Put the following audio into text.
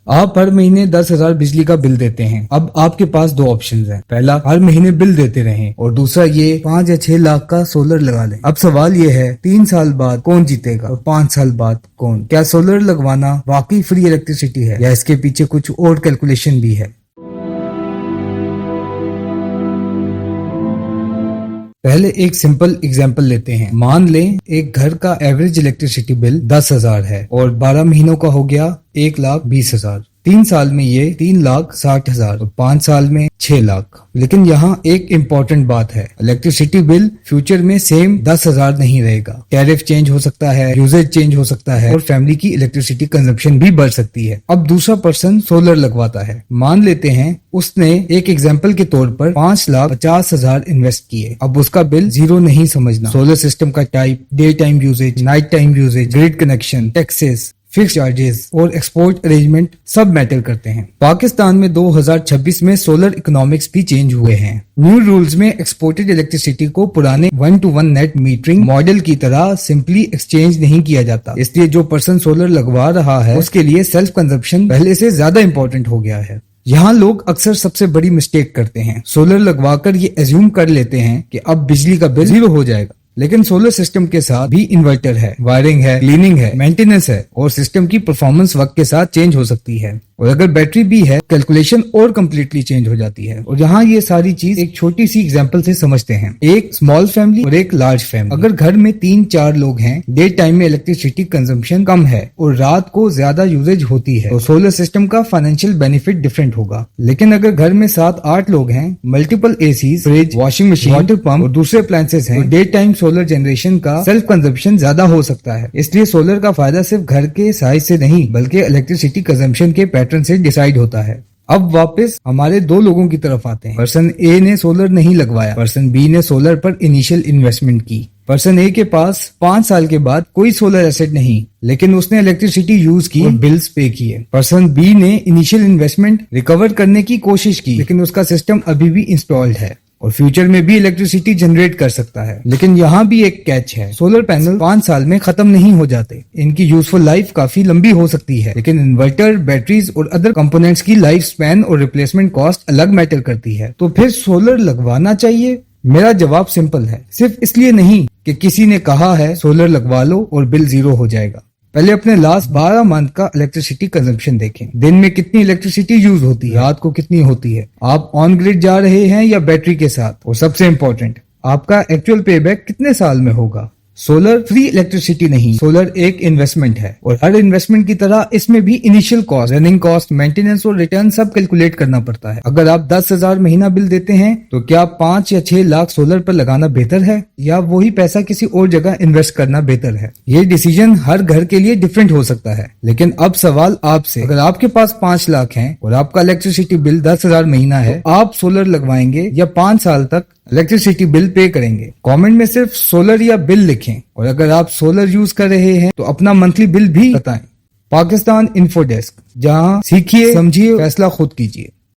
آپ ہر مہینے 10,000 بجلی کا بل دیتے ہیں. اب آپ کے پاس دو آپشنز ہیں. پہلا، ہر مہینے بل دیتے رہیں، اور دوسرا یہ 5 یا 6 لاکھ کا سولر لگا لیں. اب سوال یہ ہے 3 سال بعد کون جیتے گا اور 5 سال بعد کون؟ کیا سولر لگوانا واقعی فری الیکٹریسٹی ہے یا اس کے پیچھے کچھ اور کیلکولیشن بھی ہے؟ پہلے ایک سمپل اگزامپل لیتے ہیں. مان لیں ایک گھر کا ایوریج الیکٹریسٹی بل 10,000 ہے اور 12 مہینوں کا ہو گیا 1,20,000. 3 سال میں یہ 3,60,000 اور 5 سال میں 6 لاکھ. لیکن یہاں ایک امپورٹنٹ بات ہے، الیکٹریسٹی بل فیوچر میں سیم 10,000 نہیں رہے گا. ٹیرف چینج ہو سکتا ہے، یوزیج چینج ہو سکتا ہے، اور فیملی کی الیکٹریسٹی کنزمپشن بھی بڑھ سکتی ہے. اب دوسرا پرسن سولر لگواتا ہے. مان لیتے ہیں اس نے ایک ایگزامپل کے طور پر 5,50,000 انویسٹ کیے. اب اس کا بل زیرو نہیں سمجھنا. سولر سسٹم کا type, day time usage, night time usage, grid connection, taxes, fix charges اور ایکسپورٹ ارینجمنٹ سب میٹر کرتے ہیں. پاکستان میں 2026 میں سولر اکنامکس بھی چینج ہوئے ہیں. نیو رولز میں ایکسپورٹڈ الیکٹریسٹی کو پرانے 1-to-1 نیٹ میٹرنگ ماڈل کی طرح سمپلی ایکسچینج نہیں کیا جاتا. اس لیے جو پرسن سولر لگوا رہا ہے اس کے لیے سیلف کنزمپشن پہلے سے زیادہ امپورٹنٹ ہو گیا ہے. یہاں لوگ اکثر سب سے بڑی مسٹیک کرتے ہیں. سولر لگوا کر یہ ایزیوم کر لیتے ہیں کہ اب بجلی کا بل زیرو ہو جائے گا. لیکن سولر سسٹم کے ساتھ بھی انورٹر ہے، وائرنگ ہے، کلیننگ ہے، مینٹیننس ہے، اور سسٹم کی پرفارمنس وقت کے ساتھ چینج ہو سکتی ہے. اور اگر بیٹری بھی ہے، کیلکولیشن اور کمپلیٹلی چینج ہو جاتی ہے. اور یہاں یہ ساری چیز ایک چھوٹی سی ایگزامپل سے سمجھتے ہیں. ایک اسمال فیملی اور ایک لارج فیملی. اگر گھر میں 3-4 لوگ ہیں، ڈے ٹائم میں الیکٹریسٹی کنزمپشن کم ہے اور رات کو زیادہ یوزیج ہوتی ہے، تو سولر سسٹم کا فائنینشیل بینیفٹ ڈفرینٹ ہوگا. لیکن اگر گھر میں 7-8 لوگ ہیں، multiple A Cs, fridge, washing machine, water pump اور دوسرے اپلائنسز ہیں، تو ڈے ٹائم سولر جنریشن کا سیلف کنزمپشن زیادہ ہو سکتا ہے. اس لیے سولر کا فائدہ صرف گھر کے سائز سے نہیں بلکہ الیکٹریسٹی کنزمپشن کے پیٹرن سے ڈیسائیڈ ہوتا ہے. اب واپس ہمارے دو لوگوں کی طرف آتے ہیں. پرسن اے نے سولر نہیں لگوایا، پرسن بی نے سولر پر انیشل انویسٹمنٹ کی. پرسن اے کے پاس 5 سال کے بعد کوئی سولر ایسٹ نہیں، لیکن اس نے الیکٹریسٹی یوز کی اور بلز پے کیے. پرسن بی نے انیشل انویسٹمنٹ ریکور کرنے کی کوشش کی، لیکن اس کا سسٹم ابھی بھی انسٹالڈ ہے اور فیوچر میں بھی الیکٹریسٹی جنریٹ کر سکتا ہے. لیکن یہاں بھی ایک کیچ ہے، سولر پینل 5 سال میں ختم نہیں ہو جاتے. ان کی یوزفل لائف کافی لمبی ہو سکتی ہے، لیکن انورٹر، بیٹریز اور ادر کمپوننٹس کی لائف سپین اور ریپلیسمنٹ کاسٹ الگ میٹر کرتی ہے. تو پھر سولر لگوانا چاہیے؟ میرا جواب سمپل ہے، صرف اس لیے نہیں کہ کسی نے کہا ہے سولر لگوا لو اور بل زیرو ہو جائے گا. پہلے اپنے لاسٹ 12 منتھ کا الیکٹریسٹی کنزمپشن دیکھیں. دن میں کتنی الیکٹریسٹی یوز ہوتی ہے، رات کو کتنی ہوتی ہے، آپ آن گریڈ جا رہے ہیں یا بیٹری کے ساتھ، اور سب سے امپورٹنٹ آپ کا ایکچوئل پے بیک کتنے سال میں ہوگا. سولر فری الیکٹریسٹی نہیں، سولر ایک انویسٹمنٹ ہے، اور ہر انویسٹمنٹ کی طرح اس میں بھی initial cost, running cost, maintenance اور ریٹرن سب کیلکولیٹ کرنا پڑتا ہے. اگر آپ 10,000 مہینہ بل دیتے ہیں تو کیا 5 یا 6 لاکھ سولر پر لگانا بہتر ہے یا وہی پیسہ کسی اور جگہ انویسٹ کرنا بہتر ہے؟ یہ ڈیسیجن ہر گھر کے لیے ڈفرینٹ ہو سکتا ہے. لیکن اب سوال آپ سے، اگر آپ کے پاس 5 لاکھ ہیں اور آپ کا الیکٹریسٹی بل 10,000 مہینہ ہے، آپ سولر لگوائیں گے یا 5 سال تک الیکٹریسٹی بل پے کریں گے؟ کامنٹ میں صرف سولر یا بل لکھیں، اور اگر آپ سولر یوز کر رہے ہیں تو اپنا منتھلی بل بھی بتائیں. پاکستان انفو ڈیسک، جہاں سیکھیے، سمجھیے، فیصلہ خود کیجیے.